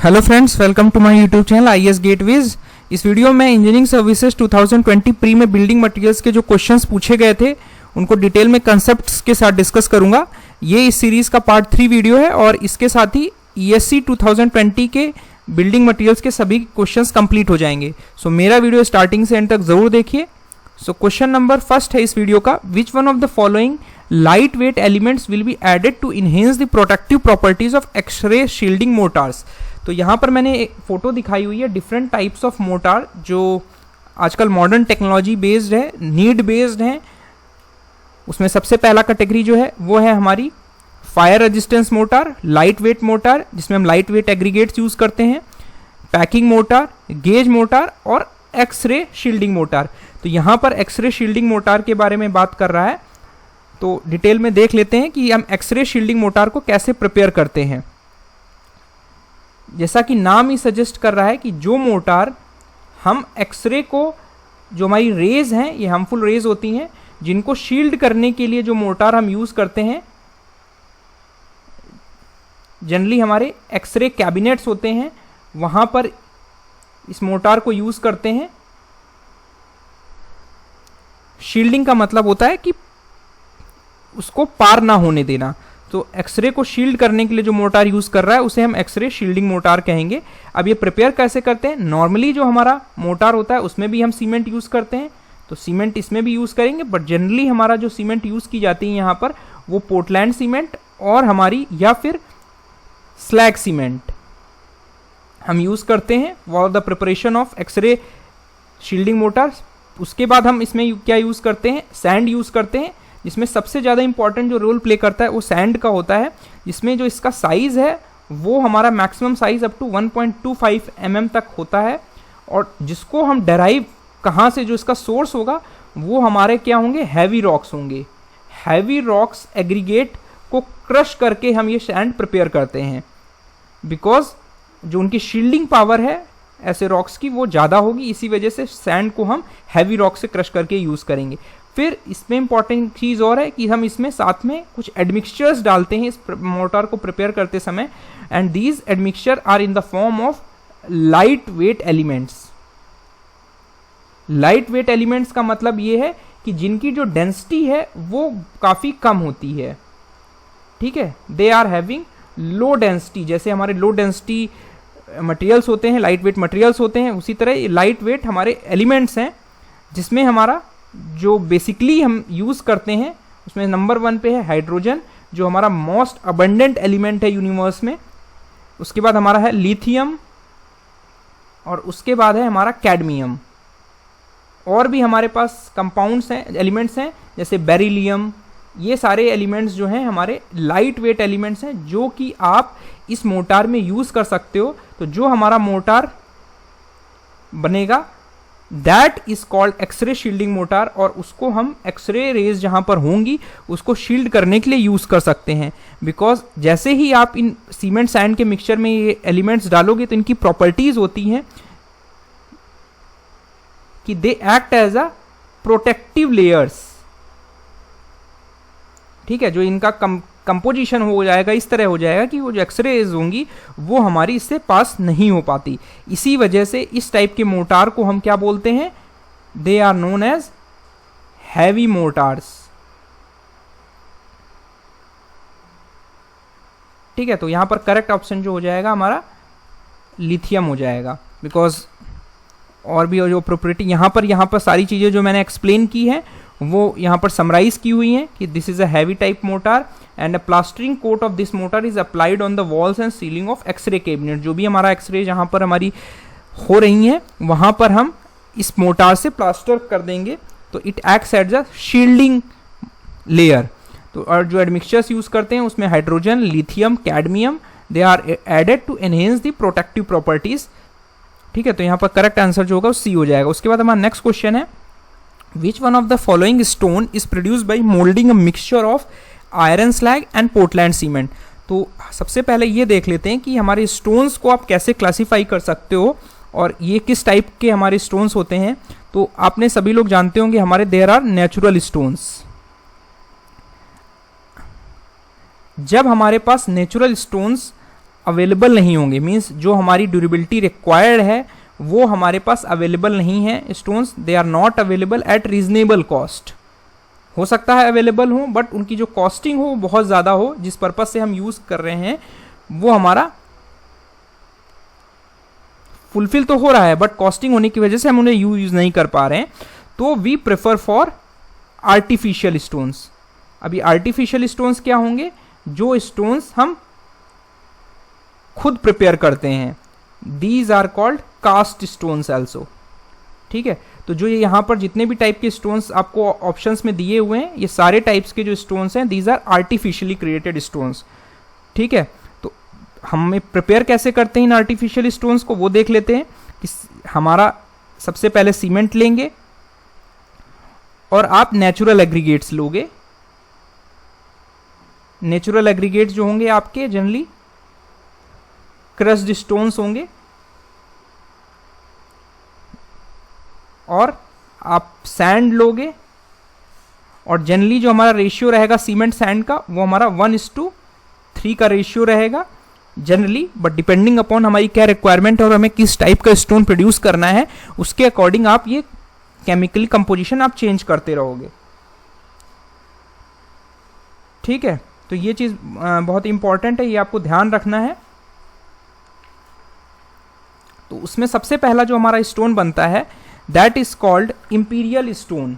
Hello friends, welcome to my YouTube channel IAS gateways. इस video में engineering services 2020 pre में building materials के जो क्वेश्चंस पूछे गए थे उनको डिटेल में कंसेप्ट्स के साथ डिस्कस करूंगा। ये इस सीरीज का पार्ट 3 वीडियो है और इसके साथ ही ईएससी 2020 के बिल्डिंग मटेरियल्स के सभी क्वेश्चंस कंप्लीट हो जाएंगे। सो मेरा वीडियो स्टार्टिंग से एंड तक जरूर देखिए। सो क्वेश्चन नंबर फर्स्ट है इस वीडियो का, which one of the following light weight elements will be added to enhance the protective properties of X-ray shielding mortars. तो यहाँ पर मैंने एक फोटो दिखाई हुई है डिफरेंट टाइप्स ऑफ मोटार जो आजकल मॉडर्न टेक्नोलॉजी बेस्ड है, नीड बेस्ड है। उसमें सबसे पहला कैटेगरी जो है वो है हमारी fire resistance motor, light weight motor जिसमें हम लाइट वेट एग्रीगेट्स यूज करते हैं, पैकिंग मोटार, गेज मोटार और एक्सरे शील्डिंग मोटार। तो यहाँ पर एक्सरे शील्डिंग मोटार के बारे में बात कर रहा है, तो डिटेल में देख लेते हैं कि हम एक्सरे शील्डिंग मोटार को कैसे प्रिपेयर करते हैं। जैसा कि नाम ही सजेस्ट कर रहा है कि जो मोटार हम एक्सरे को, जो हमारी रेज हैं, ये हार्मफुल रेज होती हैं जिनको शील्ड करने के लिए जो मोटार हम यूज करते हैं, जनरली हमारे एक्सरे कैबिनेट्स होते हैं, वहां पर इस मोटार को यूज करते हैं। शील्डिंग का मतलब होता है कि उसको पार ना होने देना। तो एक्सरे को शील्ड करने के लिए जो मोटार यूज कर रहा है उसे हम एक्सरे शील्डिंग मोटार कहेंगे। अब ये प्रिपेयर कैसे करते हैं? नॉर्मली जो हमारा मोटार होता है उसमें भी हम सीमेंट यूज करते हैं, तो सीमेंट इसमें भी यूज करेंगे, बट जनरली हमारा जो सीमेंट यूज की जाती है यहाँ पर वो पोर्टलैंड सीमेंट और हमारी या फिर स्लैग सीमेंट हम यूज करते हैं for the preparation of X-ray shielding mortar. उसके बाद हम इसमें क्या यूज करते हैं? सैंड यूज करते हैं, जिसमें सबसे ज़्यादा इंपॉर्टेंट जो रोल प्ले करता है वो सैंड का होता है, जिसमें जो इसका साइज़ है वो हमारा maximum size up to 1.25 mm तक होता है, और जिसको हम डेराइव कहाँ से, जो इसका सोर्स होगा वो हमारे क्या होंगे? हैवी रॉक्स होंगे। हैवी रॉक्स एग्रीगेट को क्रश करके हम ये सैंड प्रिपेयर करते हैं, बिकॉज जो उनकी शील्डिंग पावर है ऐसे रॉक्स की वो ज़्यादा होगी, इसी वजह से सैंड को हम हैवी रॉक से क्रश करके यूज़ करेंगे। फिर इसमें इंपॉर्टेंट चीज़ और है कि हम इसमें साथ में कुछ एडमिक्सचर्स डालते हैं इस मोटार को प्रिपेयर करते समय, and these admixture are in the form of light weight elements. Light weight elements का मतलब ये है कि जिनकी जो डेंसिटी है वो काफ़ी कम होती है, ठीक है। They are having low density, जैसे हमारे लो डेंसिटी मटेरियल्स होते हैं, लाइट वेट मटेरियल्स होते हैं, उसी तरह लाइट वेट हमारे एलिमेंट्स हैं जिसमें हमारा जो बेसिकली हम यूज़ करते हैं उसमें नंबर 1 पे है हाइड्रोजन, जो हमारा मोस्ट अबंडेंट एलिमेंट है यूनिवर्स में। उसके बाद हमारा है लिथियम और उसके बाद है हमारा कैडमियम। और भी हमारे पास कंपाउंड्स हैं, एलिमेंट्स हैं, जैसे बेरिलियम। ये सारे एलिमेंट्स जो हैं हमारे लाइट वेट एलिमेंट्स हैं जो कि आप इस मोटार में यूज़ कर सकते हो। तो जो हमारा मोटार बनेगा that is called X-ray shielding mortar, और उसको हम एक्सरे रेज जहाँ पर होंगी उसको शील्ड करने के लिए यूज़ कर सकते हैं। बिकॉज जैसे ही आप इन सीमेंट सैंड के मिक्सचर में ये एलिमेंट्स डालोगे तो इनकी प्रॉपर्टीज होती हैं कि they act as a protective layers, ठीक है। जो इनका कंपोजिशन हो जाएगा इस तरह हो जाएगा कि वो जो एक्सरेज होंगी वो हमारी इससे पास नहीं हो पाती। इसी वजह से इस टाइप के मोटार को हम क्या बोलते हैं? They are known as heavy mortars, ठीक है। तो यहां पर करेक्ट ऑप्शन जो हो जाएगा हमारा लिथियम हो जाएगा, बिकॉज और भी जो प्रॉपर्टी यहाँ पर सारी चीज़ें जो मैंने एक्सप्लेन की है वो यहाँ पर समराइज की हुई हैं कि this is a heavy type mortar and a plastering coat of this mortar is applied on the walls and ceiling of X-ray cabinet. जो भी हमारा एक्सरे जहाँ पर हमारी हो रही हैं वहाँ पर हम इस मोटार से प्लास्टर कर देंगे, तो it acts as a shielding layer. तो और जो एडमिक्सचर्स यूज करते हैं उसमें hydrogen, lithium, cadmium, they are added to enhance the protective properties, ठीक है। तो यहाँ पर करेक्ट आंसर जो होगा वो सी हो जाएगा। उसके बाद हमारा नेक्स्ट क्वेश्चन है, विच one of the following stone is produced by moulding a mixture of iron slag and Portland cement. तो सबसे पहले ये देख लेते हैं कि हमारे स्टोन्स को आप कैसे क्लासीफाई कर सकते हो और ये किस टाइप के हमारे स्टोन्स होते हैं। तो आपने सभी लोग जानते होंगे हमारे देयर आर नेचुरल स्टोन्स। जब हमारे पास नेचुरल स्टोन्स अवेलेबल नहीं होंगे, मीन्स जो हमारी ड्यूरेबिलिटी रिक्वायर्ड है वो हमारे पास अवेलेबल नहीं है stones, they are not available at reasonable cost. हो सकता है अवेलेबल हो बट उनकी जो कॉस्टिंग हो वो बहुत ज़्यादा हो, जिस पर्पज से हम यूज़ कर रहे हैं वो हमारा फुलफिल तो हो रहा है बट कॉस्टिंग होने की वजह से हम उन्हें यूज नहीं कर पा रहे हैं। तो we prefer for artificial stones. अभी आर्टिफिशियल स्टोन्स क्या होंगे? जो स्टोन्स हम खुद प्रिपेयर करते हैं, these are called cast stones also. ठीक है, तो जो ये यहाँ पर जितने भी टाइप के स्टोन्स आपको ऑप्शंस में दिए हुए हैं, ये सारे टाइप्स के जो स्टोन्स हैं these are artificially created stones. ठीक है, तो हम प्रिपेयर कैसे करते हैं इन आर्टिफिशियल स्टोन्स को वो देख लेते हैं। कि हमारा सबसे पहले सीमेंट लेंगे और आप नेचुरल एग्रीगेट्स लोगे। नेचुरल एग्रीगेट्स जो होंगे आपके जनरली क्रस्ड स्टोन्स होंगे, और आप सैंड लोगे, और जनरली जो हमारा रेशियो रहेगा सीमेंट सैंड का वो हमारा 1:3 का रेशियो रहेगा जनरली, बट डिपेंडिंग अपॉन हमारी क्या रिक्वायरमेंट है और हमें किस टाइप का स्टोन प्रोड्यूस करना है उसके अकॉर्डिंग आप ये केमिकल कंपोजिशन आप चेंज करते रहोगे। ठीक है, तो ये चीज़ बहुत इंपॉर्टेंट है, ये आपको ध्यान रखना है। तो उसमें सबसे पहला जो हमारा स्टोन बनता है that is called imperial stone.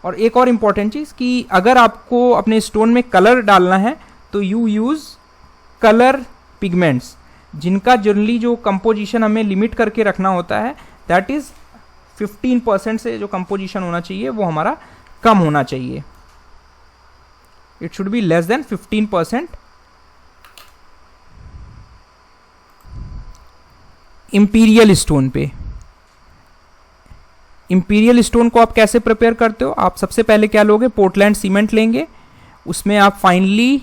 और एक और इंपॉर्टेंट चीज़ कि अगर आपको अपने स्टोन में कलर डालना है तो यू यूज़ कलर पिगमेंट्स, जिनका जनरली जो कंपोजिशन हमें लिमिट करके रखना होता है दैट इज़ 15% से जो कंपोजिशन होना चाहिए वो हमारा कम होना चाहिए। It should be less than 15%। Imperial stone पे, इंपीरियल स्टोन को आप कैसे प्रिपेयर करते हो? आप सबसे पहले क्या लोगे? पोर्टलैंड सीमेंट लेंगे, उसमें आप फाइनली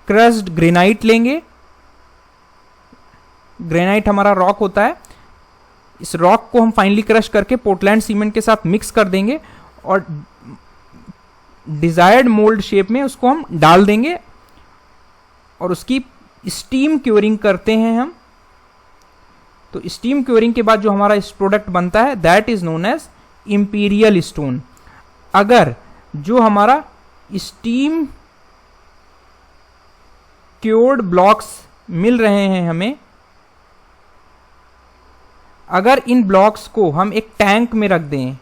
क्रस्ड ग्रेनाइट लेंगे। ग्रेनाइट हमारा रॉक होता है, इस रॉक को हम फाइनली क्रश करके पोर्टलैंड सीमेंट के साथ मिक्स कर देंगे और डिजायर्ड मोल्ड शेप में उसको हम डाल देंगे और उसकी स्टीम क्योरिंग करते हैं हम। तो स्टीम क्योरिंग के बाद जो हमारा इस प्रोडक्ट बनता है that is known as imperial stone. अगर जो हमारा स्टीम क्योर्ड ब्लॉक्स मिल रहे हैं हमें, अगर इन ब्लॉक्स को हम एक टैंक में रख दें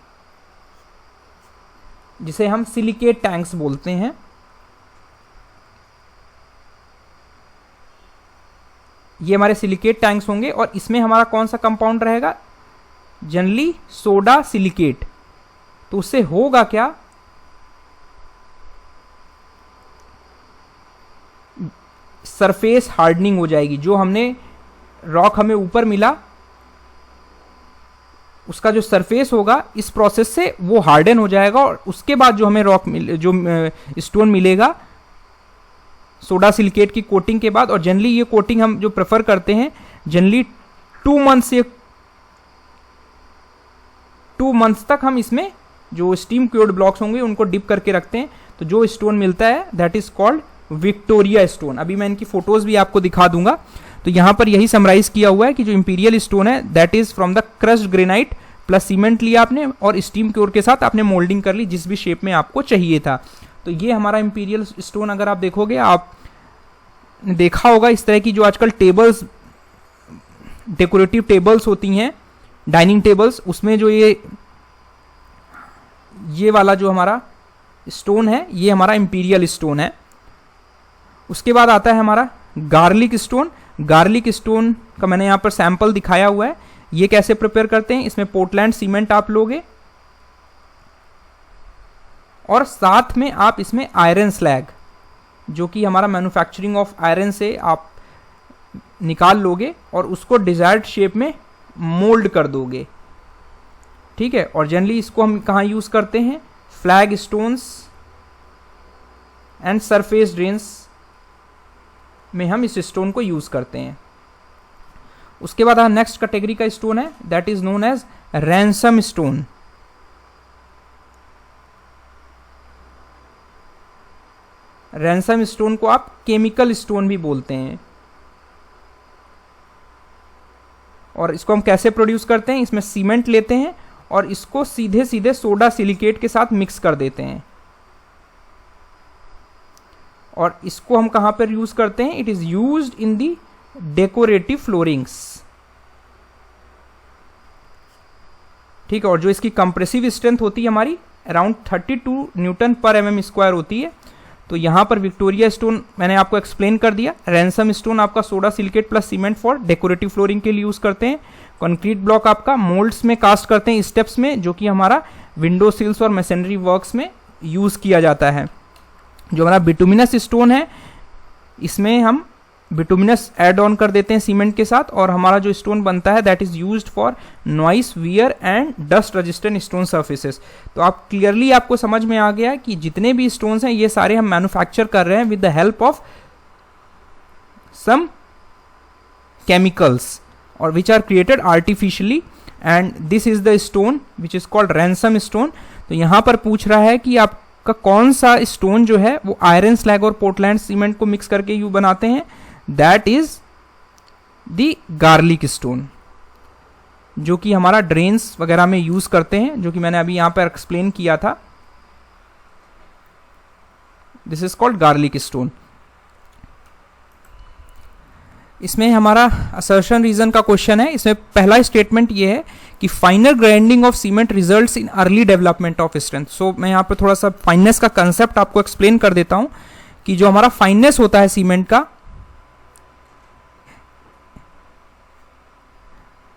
जिसे हम सिलिकेट टैंक्स बोलते हैं, ये हमारे सिलिकेट टैंक्स होंगे और इसमें हमारा कौन सा कंपाउंड रहेगा? Generally soda silicate. तो उससे होगा क्या? सरफेस हार्डनिंग हो जाएगी। जो हमने रॉक हमें ऊपर मिला उसका जो सरफेस होगा इस प्रोसेस से वो हार्डन हो जाएगा और उसके बाद जो हमें रॉक जो स्टोन मिलेगा सोडा सिलिकेट की कोटिंग के बाद। और जनरली ये कोटिंग हम जो प्रेफर करते हैं जनरली 2 मंथ्स तक हम इसमें जो स्टीम क्योर्ड ब्लॉक्स होंगे उनको डिप करके रखते हैं। तो जो स्टोन मिलता है that is called Victoria stone. अभी मैं इनकी फोटोज भी आपको दिखा दूंगा। तो यहां पर यही समराइज किया हुआ है कि जो इंपीरियल स्टोन है that is from the crossed granite plus cement लिया आपने और स्टीम क्योर के साथ आपने मोल्डिंग कर ली जिस भी शेप में आपको चाहिए था। तो ये हमारा इंपीरियल स्टोन अगर आप देखोगे, आप देखा होगा इस तरह की जो आजकल टेबल्स, डेकोरेटिव टेबल्स होती हैं, डाइनिंग टेबल्स, उसमें जो ये वाला जो हमारा स्टोन है ये हमारा इंपीरियल स्टोन है। उसके बाद आता है हमारा गार्लिक स्टोन। गार्लिक स्टोन का मैंने यहाँ पर सैंपल दिखाया हुआ है। ये कैसे प्रिपेयर करते हैं? इसमें पोर्टलैंड सीमेंट आप लोगे और साथ में आप इसमें आयरन स्लैग, जो कि हमारा मैन्युफैक्चरिंग ऑफ आयरन से आप निकाल लोगे और उसको डिजायर्ड शेप में मोल्ड कर दोगे। ठीक है, और जनरली इसको हम कहाँ यूज करते हैं? Flag stones and surface drains में हम इस स्टोन को यूज करते हैं। उसके बाद नेक्स्ट कैटेगरी का स्टोन है that is known as ransom stone. Ransom stone को आप केमिकल स्टोन भी बोलते हैं। और इसको हम कैसे प्रोड्यूस करते हैं, इसमें सीमेंट लेते हैं और इसको सीधे सीधे सोडा सिलिकेट के साथ मिक्स कर देते हैं और इसको हम कहां पर यूज करते हैं, it is used in the decorative floorings. ठीक है, और जो इसकी कंप्रेसिव स्ट्रेंथ होती है हमारी अराउंड 32 न्यूटन पर एमएम स्क्वायर होती है। तो यहां पर विक्टोरिया स्टोन मैंने आपको एक्सप्लेन कर दिया। रैनसम स्टोन आपका soda silicate plus cement for decorative flooring के लिए यूज करते हैं। कंक्रीट ब्लॉक आपका मोल्ड्स में कास्ट करते हैं स्टेप्स में, जो कि हमारा विंडो सिल्स और मैसनरी वर्क्स में यूज किया जाता है। जो हमारा बिटुमिनस स्टोन है, इसमें हम बिटुमिनस ऐड ऑन कर देते हैं सीमेंट के साथ और हमारा जो स्टोन बनता है that is used for noise wear and dust resistant stone surfaces. तो आप क्लियरली आपको समझ में आ गया कि जितने भी स्टोन्स हैं ये सारे हम मैन्युफैक्चर कर रहे हैं with the help of some chemicals और which are created artificially, and this is the stone which is called ransom stone. तो यहां पर पूछ रहा है कि आपका कौन सा स्टोन जो है वो आयरन स्लैग और पोर्टलैंड सीमेंट को मिक्स करके यू बनाते हैं, that is the garlic stone, जो कि हमारा ड्रेन्स वगैरह में यूज करते हैं, जो कि मैंने अभी यहां पर एक्सप्लेन किया था। This is called garlic stone. इसमें हमारा असर्शन रीजन का क्वेश्चन है। इसमें पहला स्टेटमेंट ये है कि finer grinding of cement results in early development of strength. So मैं यहाँ पे थोड़ा सा फाइननेस का कंसेप्ट आपको एक्सप्लेन कर देता हूं कि जो हमारा फाइननेस होता है सीमेंट का,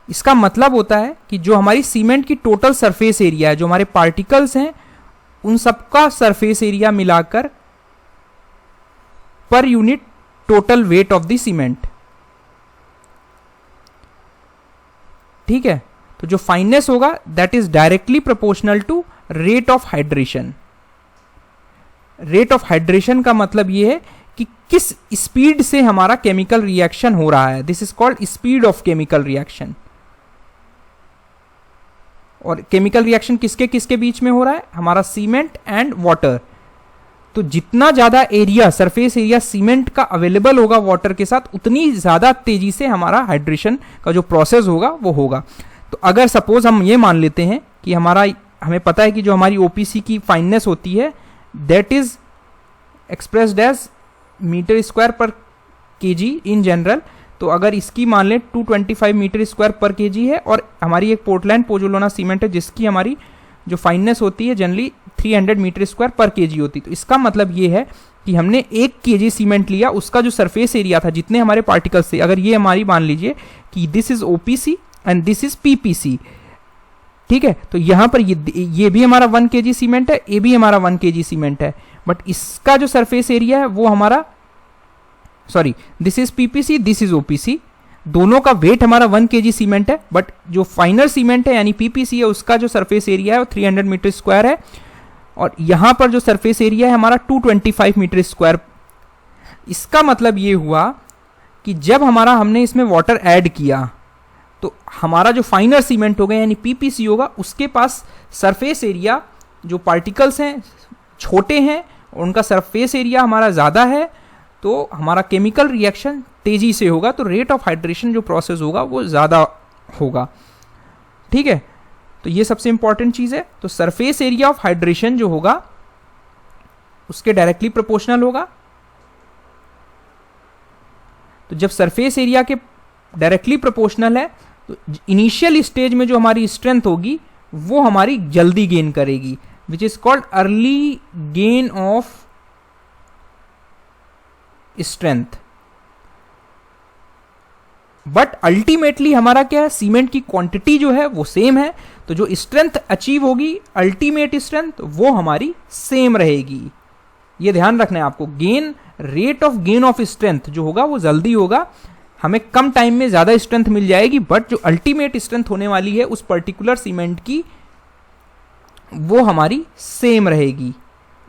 इसका मतलब होता है कि जो हमारी सीमेंट की टोटल सरफेस एरिया है, जो हमारे पार्टिकल्स हैं उन सबका सरफेस एरिया मिलाकर per unit total weight of the cement. ठीक है, तो जो फाइननेस होगा that is directly proportional to rate of hydration. Rate of hydration का मतलब यह है कि किस स्पीड से हमारा केमिकल रिएक्शन हो रहा है। This is called speed of chemical reaction. और केमिकल रिएक्शन किसके किसके बीच में हो रहा है, हमारा सीमेंट एंड वाटर। तो जितना ज्यादा एरिया, सरफेस एरिया सीमेंट का अवेलेबल होगा वाटर के साथ, उतनी ज्यादा तेजी से हमारा हाइड्रेशन का जो प्रोसेस होगा वो होगा। तो अगर सपोज हम ये मान लेते हैं कि हमें पता है कि जो हमारी ओपीसी की फाइननेस होती है that is expressed as meter square per KG in general. तो अगर इसकी मान लें 225 मीटर स्क्वायर पर केजी है और हमारी एक पोर्टलैंड पोजोलाना सीमेंट है जिसकी हमारी जो फाइननेस होती है generally 300 metre square per KG होती है। तो इसका मतलब ये है कि हमने 1 केजी सीमेंट लिया, उसका जो सरफेस एरिया था, जितने हमारे पार्टिकल्स थे, अगर ये हमारी मान लीजिए कि this is OPC and this is PPC. ठीक है, तो यहां पर ये भी हमारा 1 केजी सीमेंट है, ये भी हमारा 1 केजी सीमेंट है, बट इसका जो सरफेस एरिया है वो हमारा, sorry, this is PPC, this is OPC, दोनों का वेट हमारा 1 केजी सीमेंट है, बट जो फाइनर सीमेंट है यानी पीपीसी है उसका जो सरफेस एरिया है वो 300 मीटर स्क्वायर है और यहां पर जो सरफेस एरिया है हमारा 225 मीटर स्क्वायर। इसका मतलब ये हुआ कि जब हमने इसमें वाटर ऐड किया तो हमारा जो फाइनर सीमेंट होगा यानी पीपीसी होगा, उसके पास सरफेस एरिया, जो पार्टिकल्स हैं छोटे हैं, उनका सरफेस एरिया हमारा ज्यादा है, तो हमारा केमिकल रिएक्शन तेजी से होगा, तो रेट ऑफ हाइड्रेशन जो प्रोसेस होगा वो ज्यादा होगा। ठीक है, तो ये सबसे इंपॉर्टेंट चीज है। तो सरफेस एरिया ऑफ हाइड्रेशन जो होगा उसके डायरेक्टली प्रोपोर्शनल होगा। तो जब सरफेस एरिया के डायरेक्टली प्रोपोर्शनल है तो इनिशियल स्टेज में जो हमारी स्ट्रेंथ होगी वो हमारी जल्दी गेन करेगी, विच is called early gain of strength. But ultimately हमारा क्या है, सीमेंट की क्वांटिटी जो है वो सेम है, तो जो स्ट्रेंथ अचीव होगी, अल्टीमेट स्ट्रेंथ, वो हमारी सेम रहेगी। ये ध्यान रखना है आपको। Rate of gain of strength जो होगा वो जल्दी होगा, हमें कम टाइम में ज्यादा स्ट्रेंथ मिल जाएगी, बट जो अल्टीमेट स्ट्रेंथ होने वाली है उस पर्टिकुलर सीमेंट की वो हमारी सेम रहेगी,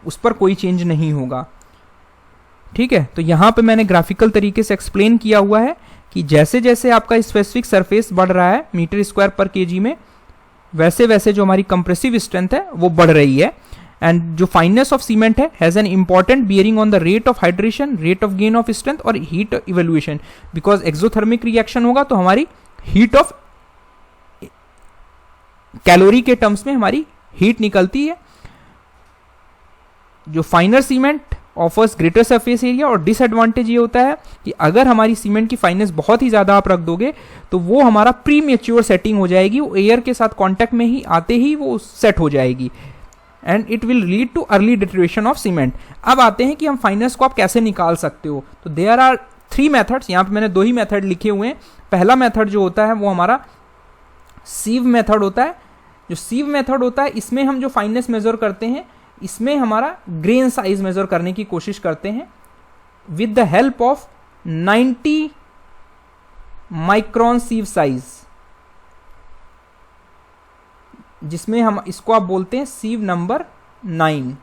उस पर कोई चेंज नहीं होगा। ठीक है, तो यहां पे मैंने ग्राफिकल तरीके से एक्सप्लेन किया हुआ है कि जैसे जैसे आपका स्पेसिफिक सरफेस बढ़ रहा है मीटर स्क्वायर पर केजी में, वैसे वैसे जो हमारी कंप्रेसिव स्ट्रेंथ है वो बढ़ रही है। एंड जो फाइननेस ऑफ सीमेंट है has an important bearing on the rate of hydration, rate of gain of strength और heat evolution, because exothermic reaction होगा तो हमारी हीट ऑफ कैलोरी के टर्म्स में हमारी हीट निकलती है। जो finer cement offers greater surface area, और डिसएडवांटेज ये होता है कि अगर हमारी सीमेंट की फाइननेस बहुत ही ज़्यादा आप रख दोगे तो वो हमारा प्री मेच्योर सेटिंग हो जाएगी, वो एयर के साथ कांटेक्ट में ही आते ही वो सेट हो जाएगी and it will lead to early deterioration of cement. अब आते हैं कि हम फाइननेस को आप कैसे निकाल सकते हो। तो देयर आर 3 मेथड्स, यहाँ पे मैंने 2 ही मेथड लिखे हुए हैं। पहला मेथड जो होता है वो हमारा सीव मेथड होता है। जो सीव मेथड होता है इसमें हम जो फाइननेस मेजर करते हैं इसमें हमारा ग्रेन साइज मेजर करने की कोशिश करते हैं with the help of 90 micron सीव size, जिसमें हम इसको आप बोलते हैं सीव नंबर 9।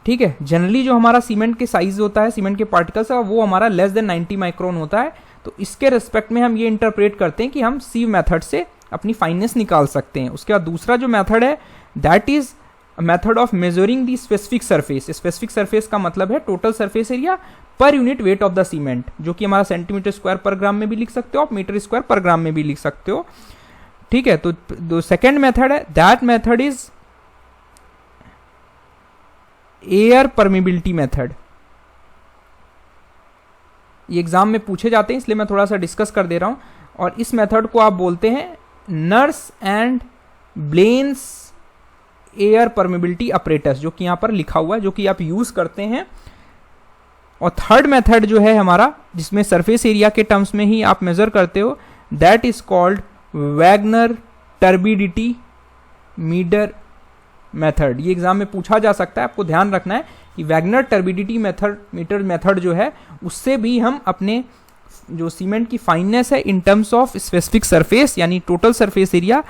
ठीक है, जनरली जो हमारा सीमेंट के साइज होता है, सीमेंट के पार्टिकल्स है, वो हमारा लेस देन 90 माइक्रोन होता है। तो इसके रिस्पेक्ट में हम ये इंटरप्रेट करते हैं कि हम सीव मेथड से अपनी फाइननेस निकाल सकते हैं। उसके बाद दूसरा जो मेथड है that is method of measuring the specific surface. Specific surface का मतलब है total surface area per unit weight of the cement, जो कि हमारा सेंटीमीटर स्क्वायर पर ग्राम में भी लिख सकते हो, आप मीटर स्क्वायर पर ग्राम में भी लिख सकते हो। ठीक है, तो सेकेंड मेथड है that method is air permeability method. ये एग्जाम में पूछे जाते हैं इसलिए मैं थोड़ा सा डिस्कस कर दे रहा हूं। और इस मेथड को आप बोलते हैं nurse and blends air permeability apparatus, जो कि यहां पर लिखा हुआ है, जो कि आप यूज करते हैं। और थर्ड मेथड जो है हमारा, जिसमें सरफेस एरिया के टर्म्स में ही आप मेजर करते हो, that is called Wagner turbidity meter method. ये एग्जाम में पूछा जा सकता है, आपको ध्यान रखना है कि वैगनर टर्बिडिटी मीटर मेथड जो है उससे भी हम अपने जो सीमेंट की फाइननेस है in terms of specific surface यानी total surface area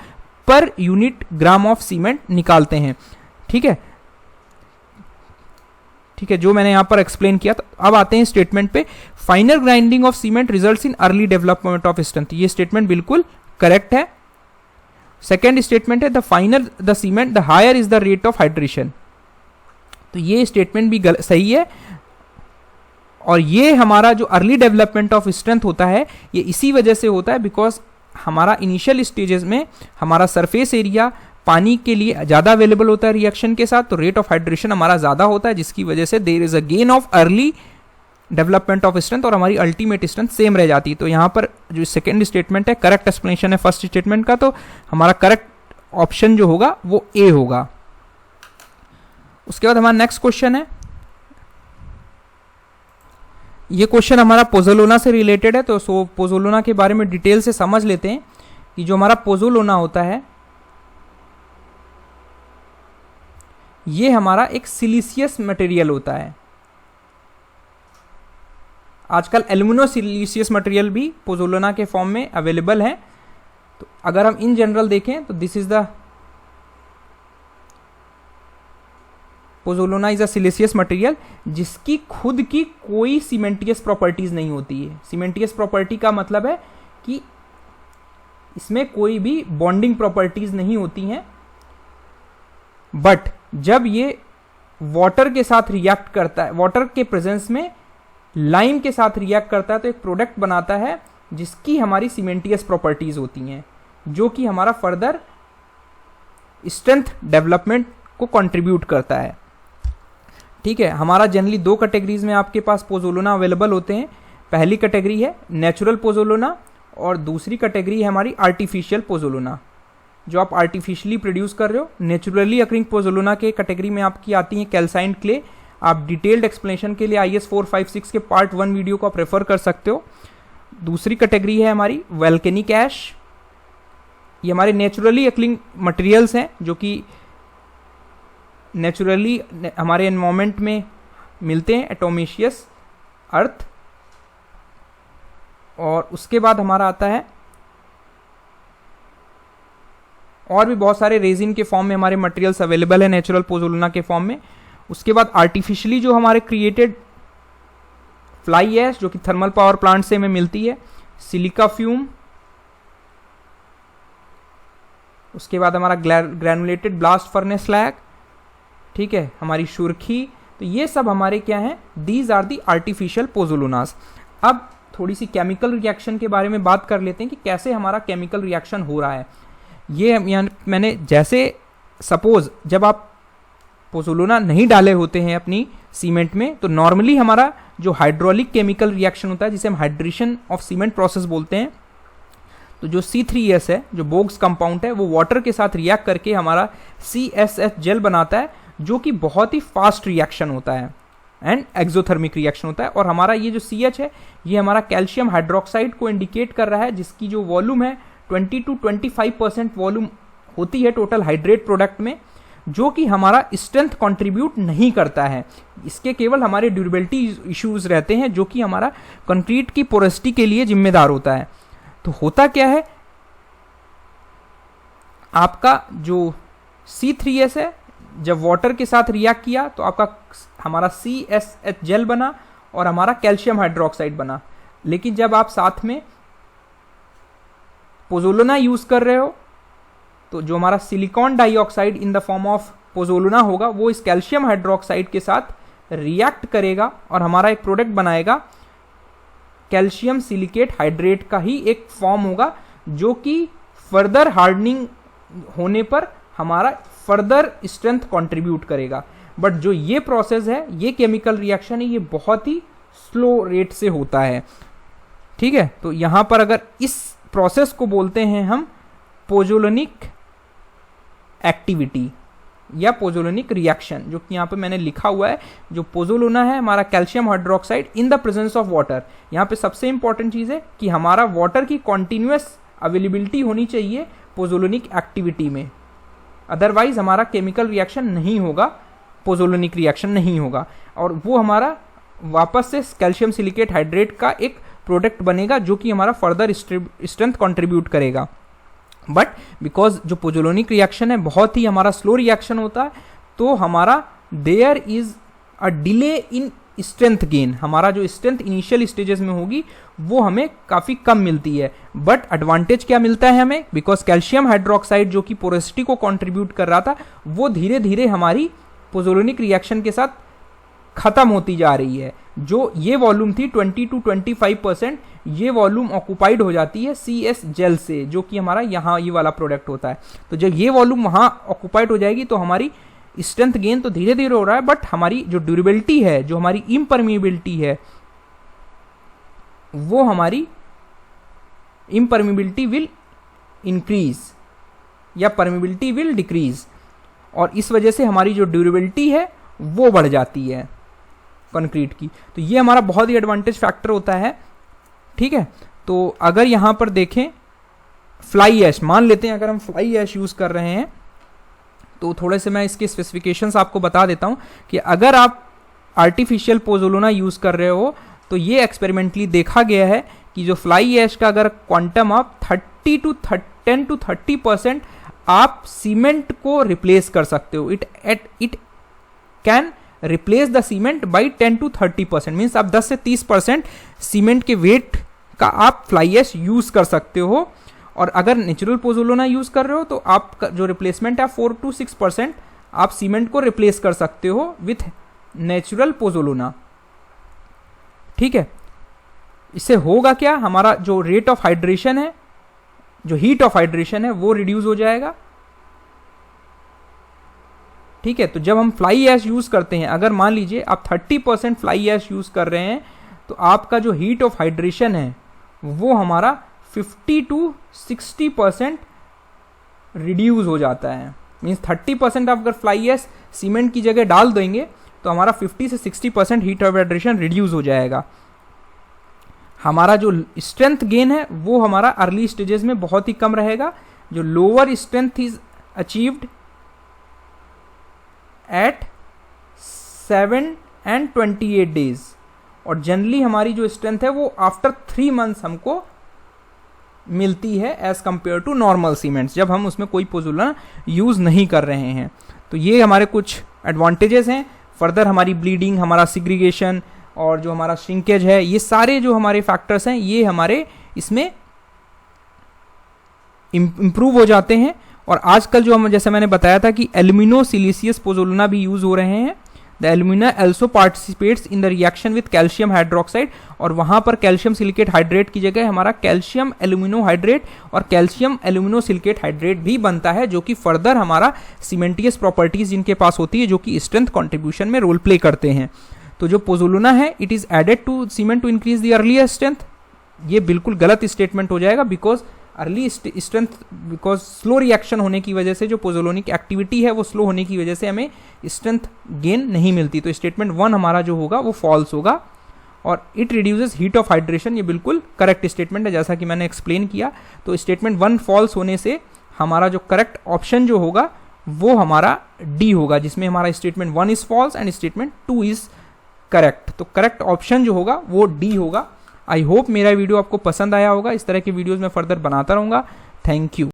per unit gram of cement निकालते हैं। ठीक है, ठीक है, जो मैंने यहां पर एक्सप्लेन किया। तो अब आते हैं स्टेटमेंट पे, finer grinding of cement results in early development of strength. ये स्टेटमेंट बिल्कुल करेक्ट है। सेकेंड स्टेटमेंट है the finer the cement the higher is the rate of hydration. तो ये स्टेटमेंट भी सही है। और ये हमारा जो अर्ली डेवलपमेंट ऑफ स्ट्रेंथ होता है ये इसी वजह से होता है बिकॉज हमारा इनिशियल स्टेजेस में हमारा सरफेस एरिया पानी के लिए ज़्यादा अवेलेबल होता है रिएक्शन के साथ, तो रेट ऑफ हाइड्रेशन हमारा ज़्यादा होता है, जिसकी वजह से there is a gain of early development of strength और हमारी अल्टीमेट स्ट्रेंथ सेम रह जाती है। तो यहाँ पर जो सेकेंड स्टेटमेंट है करेक्ट एक्सप्लेनेशन है फर्स्ट स्टेटमेंट का, तो हमारा करेक्ट ऑप्शन जो होगा वो ए होगा। उसके बाद हमारा नेक्स्ट क्वेश्चन है, ये क्वेश्चन हमारा पोज़ोलोना से रिलेटेड है। तो पोज़ोलोना के बारे में डिटेल से समझ लेते हैं कि जो हमारा पोज़ोलोना होता है ये हमारा एक सिलिशियस मटेरियल होता है। आजकल एल्यूमिनो सिलिशियस मटेरियल भी पोज़ोलोना के फॉर्म में अवेलेबल है। तो अगर हम इन जनरल देखें तो this is the pozzolana is a siliceous material जिसकी खुद की कोई सीमेंटियस प्रॉपर्टीज नहीं होती है। सीमेंटियस प्रॉपर्टी का मतलब है कि इसमें कोई भी बॉन्डिंग प्रॉपर्टीज नहीं होती हैं, बट जब ये वाटर के साथ रिएक्ट करता है, वाटर के प्रेजेंस में लाइम के साथ रिएक्ट करता है तो एक प्रोडक्ट बनाता है जिसकी हमारी सीमेंटियस प्रॉपर्टीज होती हैं, जो कि हमारा फर्दर स्ट्रेंथ डेवलपमेंट को कंट्रीब्यूट करता है। ठीक है, हमारा जनरली 2 कैटेगरीज में आपके पास पोज़ोलोना अवेलेबल होते हैं। पहली कैटेगरी है नेचुरल पोज़ोलोना और दूसरी कैटेगरी है हमारी आर्टिफिशियल पोज़ोलोना, जो आप आर्टिफिशियली प्रोड्यूस कर रहे हो। नेचुरली अकरिंग पोज़ोलोना के कैटेगरी में आपकी आती है कैल्साइन क्ले। आप डिटेल्ड एक्सप्लेनेशन के लिए IS 456 के पार्ट 1 वीडियो को आप रेफर कर सकते हो। दूसरी कैटेगरी है हमारी वोल्केनिक ऐश। ये हमारे नेचुरली अकरिंग मटेरियल्स हैं जो कि नेचुरली हमारे एनवायरमेंट में मिलते हैं, एटोमेशियस अर्थ। और उसके बाद हमारा आता है और भी बहुत सारे रेजिन के फॉर्म में हमारे मटेरियल्स अवेलेबल है नेचुरल पोज़ोलोना के फॉर्म में। उसके बाद आर्टिफिशियली जो हमारे क्रिएटेड फ्लाई ऐश जो कि थर्मल पावर प्लांट से हमें मिलती है, सिलिका फ्यूम। उसके बाद हमारा ग्रैनुलेटेड ब्लास्ट फर्नेस स्लैग, ठीक है, हमारी सुर्खी। तो ये सब हमारे क्या हैं, दीज आर दी आर्टिफिशियल पोज़ोलोनास। अब थोड़ी सी केमिकल रिएक्शन के बारे में बात कर लेते हैं कि कैसे हमारा केमिकल रिएक्शन हो रहा है। ये मैंने जैसे सपोज जब आप पोज़ोलोना नहीं डाले होते हैं अपनी सीमेंट में, तो नॉर्मली हमारा जो हाइड्रोलिक केमिकल रिएक्शन होता है जिसे हम हाइड्रेशन ऑफ सीमेंट प्रोसेस बोलते हैं, तो जो C3S है, जो बोग्स कंपाउंड है, वो वाटर के साथ रिएक्ट करके हमारा CSH जेल बनाता है, जो कि बहुत ही फास्ट रिएक्शन होता है एंड एक्सोथर्मिक रिएक्शन होता है। और हमारा ये जो CH है, ये हमारा कैल्शियम हाइड्रोक्साइड को इंडिकेट कर रहा है, जिसकी जो वॉल्यूम है 20 to 25% वॉल्यूम होती है टोटल हाइड्रेट प्रोडक्ट में, जो कि हमारा स्ट्रेंथ कंट्रीब्यूट नहीं करता है। इसके केवल हमारे ड्यूरेबिलिटी इश्यूज रहते हैं, जो कि हमारा कंक्रीट की पोरोसिटी के लिए जिम्मेदार होता है। तो होता क्या है, आपका जो C3S है, जब वाटर के साथ रिएक्ट किया तो आपका हमारा CSH जेल बना और हमारा कैल्शियम हाइड्रोक्साइड बना। लेकिन जब आप साथ में पोज़ोलोना यूज कर रहे हो, तो जो हमारा silicon dioxide in the form of pozzolana होगा, वो इस कैल्शियम हाइड्रोक्साइड के साथ रिएक्ट करेगा और हमारा एक प्रोडक्ट बनाएगा, कैल्शियम सिलिकेट हाइड्रेट का ही एक फॉर्म होगा, जो कि फर्दर हार्डनिंग होने पर हमारा फर्दर स्ट्रेंथ कंट्रीब्यूट करेगा। बट जो ये प्रोसेस है, ये केमिकल रिएक्शन है, ये बहुत ही स्लो रेट से होता है, ठीक है। तो यहां पर अगर इस प्रोसेस को बोलते हैं हम पोज़ोलोनिक एक्टिविटी या पोज़ोलोनिक रिएक्शन, जो कि यहाँ पे मैंने लिखा हुआ है। जो पोज़ोलोना है हमारा calcium hydroxide in the presence of water, यहाँ पे सबसे इंपॉर्टेंट चीज़ है कि हमारा वाटर की कॉन्टिन्यूस अवेलेबिलिटी होनी चाहिए पोज़ोलोनिक एक्टिविटी में, अदरवाइज हमारा केमिकल रिएक्शन नहीं होगा, पोज़ोलोनिक रिएक्शन नहीं होगा, और वो हमारा वापस से कैल्शियम सिलिकेट हाइड्रेट का एक प्रोडक्ट बनेगा, जो कि हमारा फर्दर स्ट्रेंथ कंट्रीब्यूट करेगा। बट बिकॉज जो पोज़ोलोनिक रिएक्शन है बहुत ही हमारा स्लो रिएक्शन होता है, तो हमारा there is a delay in strength gain. हमारा जो स्ट्रेंथ इनिशियल स्टेजेस में होगी वो हमें काफ़ी कम मिलती है। बट एडवांटेज क्या मिलता है हमें, बिकॉज कैल्शियम हाइड्रोक्साइड जो कि पोरोसिटी को कंट्रीब्यूट कर रहा था, वो धीरे धीरे हमारी पोज़ोलोनिक रिएक्शन के साथ खत्म होती जा रही है। जो ये वॉल्यूम थी 20 to 25%, ये वॉल्यूम ऑक्युपाइड हो जाती है CS जेल से, जो कि हमारा यहाँ ये वाला प्रोडक्ट होता है। तो जब ये वॉल्यूम वहाँ ऑक्युपाइड हो जाएगी तो हमारी स्ट्रेंथ गेन तो धीरे धीरे हो रहा है, बट हमारी जो ड्यूरेबिलिटी है, जो हमारी इम्परमिबिलिटी है, वो हमारी इम्परमिबिलिटी विल इंक्रीज या परमिबिलिटी विल डिक्रीज, और इस वजह से हमारी जो ड्यूरेबिलिटी है वो बढ़ जाती है कंक्रीट की। तो ये हमारा बहुत ही एडवांटेज फैक्टर होता है, ठीक है। तो अगर यहां पर देखें फ्लाई ऐश, मान लेते हैं अगर हम फ्लाई ऐश यूज कर रहे हैं, तो थोड़े से मैं इसके स्पेसिफिकेशंस आपको बता देता हूं कि अगर आप आर्टिफिशियल पोज़ोलोना यूज कर रहे हो, तो ये एक्सपेरिमेंटली देखा गया है कि जो फ्लाई ऐश का अगर क्वांटम आप 10 to 30% आप सीमेंट को रिप्लेस कर सकते हो। It can replace the cement by 10 to 30%, means आप 10 से 30% सीमेंट के वेट का आप फ्लाई ऐश यूज कर सकते हो। और अगर नेचुरल पोज़ोलोना यूज कर रहे हो तो आपका जो रिप्लेसमेंट है 4 to 6% आप सीमेंट को रिप्लेस कर सकते हो विथ नेचुरल पोज़ोलोना, ठीक है। इससे होगा क्या, हमारा जो रेट ऑफ हाइड्रेशन है, जो हीट ऑफ हाइड्रेशन है, वो रिड्यूस हो जाएगा, ठीक है। तो जब हम फ्लाई ऐश यूज करते हैं, अगर मान लीजिए आप 30% फ्लाई ऐश यूज कर रहे हैं, तो आपका जो हीट ऑफ हाइड्रेशन है वो हमारा 50 to 60% रिड्यूस हो जाता है। मीन्स 30% आप अगर फ्लाई ऐश सीमेंट की जगह डाल देंगे तो हमारा 50 से 60% हीट ऑफ हाइड्रेशन रिड्यूस हो जाएगा। हमारा जो स्ट्रेंथ गेन है वो हमारा अर्ली स्टेजेस में बहुत ही कम रहेगा। जो lower strength is achieved at 7 and 28 days, और जनरली हमारी जो स्ट्रेंथ है वो आफ्टर 3 months हमको मिलती है as compare to normal cements, जब हम उसमें कोई पोज़ोलोना यूज नहीं कर रहे हैं। तो ये हमारे कुछ एडवांटेजेस हैं। फर्दर हमारी ब्लीडिंग, हमारा सिग्रीगेशन और जो हमारा श्रिंकेज है, ये सारे जो हमारे फैक्टर्स हैं ये हमारे इसमें इम्प्रूव हो जाते हैं। और आजकल जो हम जैसे मैंने बताया था कि एल्यूमिनो सिलिसियस पोजोलुना भी यूज हो रहे हैं। The alumina also participates in the reaction with calcium hydroxide, और वहां पर कैल्शियम सिलिकेट हाइड्रेट की जगह हमारा कैल्शियम एल्यूमिनो हाइड्रेट और कैल्शियम एल्यूमिनो सिलिकेट हाइड्रेट भी बनता है, जो कि फर्दर हमारा सीमेंटियस प्रॉपर्टीज जिनके पास होती है, जो कि स्ट्रेंथ कॉन्ट्रीब्यूशन में रोल प्ले करते हैं। तो जो पोजोलुना है it is added to cement to increase the earlier strength, ये बिल्कुल गलत स्टेटमेंट हो जाएगा, because early strength because slow reaction होने की वजह से जो पोजोलोनिक एक्टिविटी है वो स्लो होने की वजह से हमें स्ट्रेंथ गेन नहीं मिलती। तो स्टेटमेंट 1 हमारा जो होगा वो फॉल्स होगा। और it reduces heat of hydration, ये बिल्कुल करेक्ट स्टेटमेंट है जैसा कि मैंने एक्सप्लेन किया। तो स्टेटमेंट 1 फॉल्स होने से हमारा जो करेक्ट ऑप्शन जो होगा वो हमारा डी होगा, जिसमें हमारा statement 1 is false and statement 2 is correct. तो करेक्ट ऑप्शन जो होगा वो डी होगा। आई होप मेरा वीडियो आपको पसंद आया होगा। इस तरह की वीडियोस मैं फर्दर बनाता रहूँगा। Thank you.